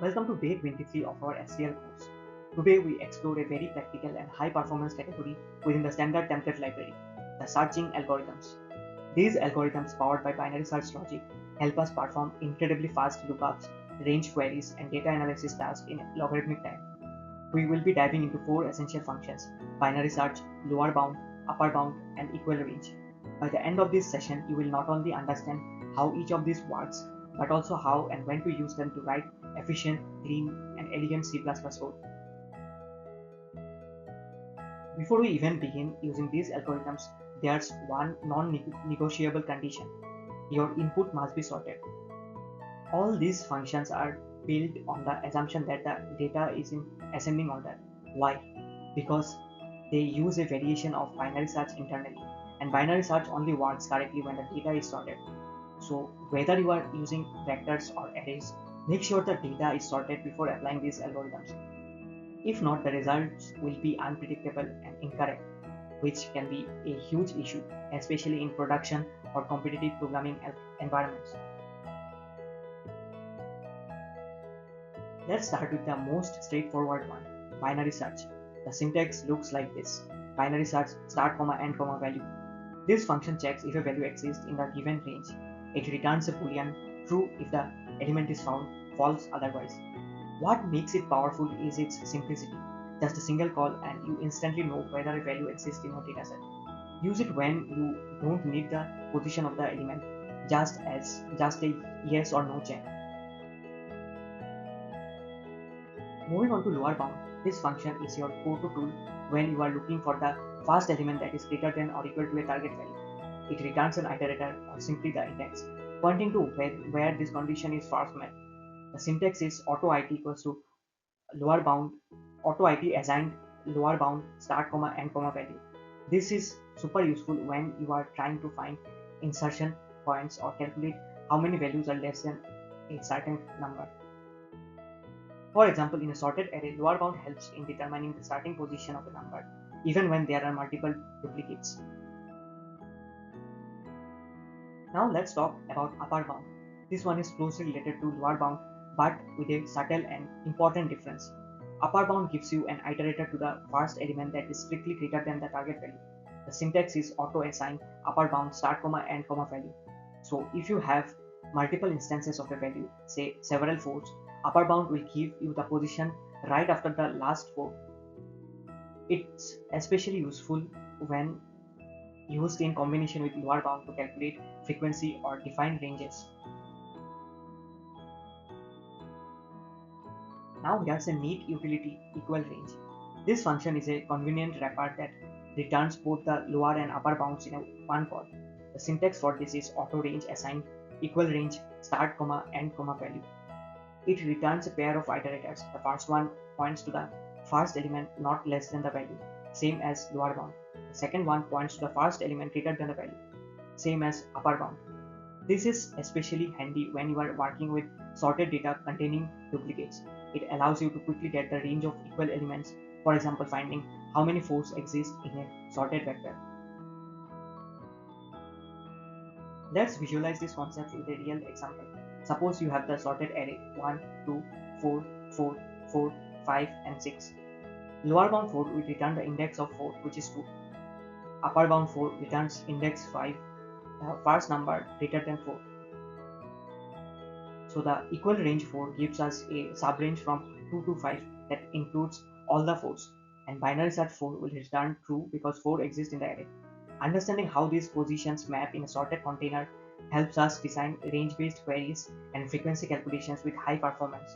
Welcome to day 23 of our STL course. Today we explore a very practical and high performance category within the standard template library, the searching algorithms. These algorithms powered by binary search logic help us perform incredibly fast lookups, range queries and data analysis tasks in logarithmic time. We will be diving into four essential functions: binary search, lower bound, upper bound and equal range. By the end of this session, you will not only understand how each of these works, but also how and when to use them to write efficient, clean, and elegant C++ code. Before we even begin using these algorithms, there's one non-negotiable condition. Your input must be sorted. All these functions are built on the assumption that the data is in ascending order. Why? Because they use a variation of binary search internally, and binary search only works correctly when the data is sorted. So whether you are using vectors or arrays, make sure the data is sorted before applying these algorithms. If not, the results will be unpredictable and incorrect, which can be a huge issue, especially in production or competitive programming environments. Let's start with the most straightforward one, binary search. The syntax looks like this: binary search start, end, value. This function checks if a value exists in the given range. It returns a boolean true if the element is found, false otherwise. What makes it powerful is its simplicity. Just a single call and you instantly know whether a value exists in your dataset. Use it when you don't need the position of the element, just a yes or no check. Moving on to lower bound, this function is your go-to tool when you are looking for the first element that is greater than or equal to a target value. It returns an iterator or simply the index, pointing to where this condition is first met. The syntax is auto it equals to lower bound, auto it assigned lower bound start, end, value. This is super useful when you are trying to find insertion points or calculate how many values are less than a certain number. For example, in a sorted array, lower bound helps in determining the starting position of a number, even when there are multiple duplicates. Now let's talk about upper bound. This one is closely related to lower bound, but with a subtle and important difference. Upper bound gives you an iterator to the first element that is strictly greater than the target value. The syntax is auto assign upper bound start, end, value. So if you have multiple instances of a value, say several 4s, upper bound will give you the position right after the last 4. It's especially useful when used in combination with lower bound to calculate frequency or define ranges. Now there's a neat utility, equal range. This function is a convenient wrapper that returns both the lower and upper bounds in one call. The syntax for this is auto range assign equal range start, end, value. It returns a pair of iterators. The first one points to the first element not less than the value, same as lower bound. The second one points to the first element greater than the value, same as upper bound. This is especially handy when you are working with sorted data containing duplicates. It allows you to quickly get the range of equal elements, for example finding how many 4s exist in a sorted vector. Let's visualize this concept with a real example. Suppose you have the sorted array 1, 2, 4, 4, 4, 5 and 6. Lower bound 4 will return the index of 4, which is 2. Upper bound 4 returns index 5, the first number greater than 4. So the equal range 4 gives us a subrange from 2 to 5 that includes all the 4s, and binary search 4 will return true because 4 exists in the array. Understanding how these positions map in a sorted container helps us design range-based queries and frequency calculations with high performance.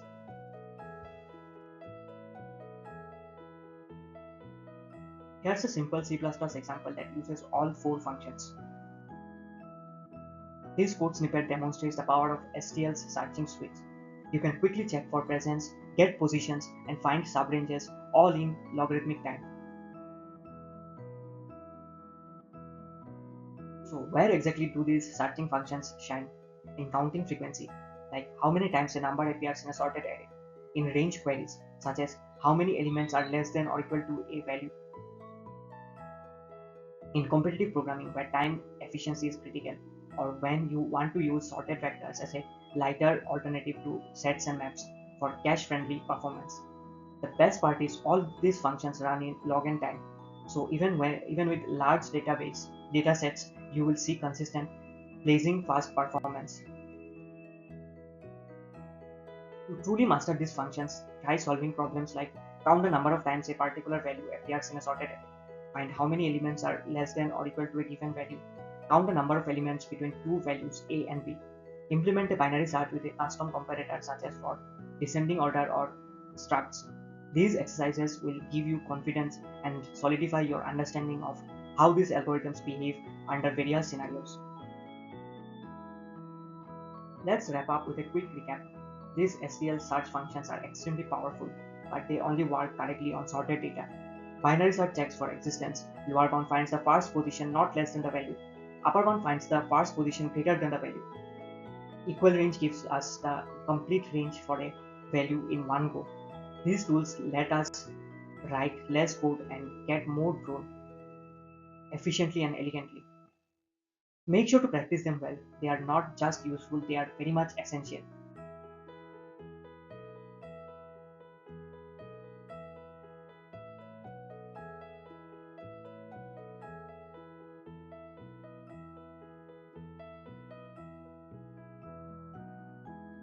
Here's a simple C++ example that uses all 4 functions. This code snippet demonstrates the power of STL's searching suite. You can quickly check for presence, get positions, and find subranges all in logarithmic time. So where exactly do these searching functions shine? In counting frequency, like how many times a number appears in a sorted array. In range queries, such as how many elements are less than or equal to a value. In competitive programming, where time efficiency is critical, or when you want to use sorted vectors as a lighter alternative to sets and maps. for cache-friendly performance. The best part is all these functions run in log time. So even with large data sets, you will see consistent, blazing fast performance. To truly master these functions, try solving problems like count the number of times a particular value appears in a sorted array, find how many elements are less than or equal to a given value, count the number of elements between two values A and B, implement a binary search with a custom comparator such as for descending order or structs. These exercises will give you confidence and solidify your understanding of how these algorithms behave under various scenarios. Let's wrap up with a quick recap. These STL search functions are extremely powerful, but they only work correctly on sorted data. Binary search checks for existence. Lower bound finds the first position not less than the value. Upper bound finds the first position greater than the value. Equal range gives us the complete range for a value in one go. These tools let us write less code and get more drawn efficiently and elegantly. Make sure to practice them well. They are not just useful, they are very much essential.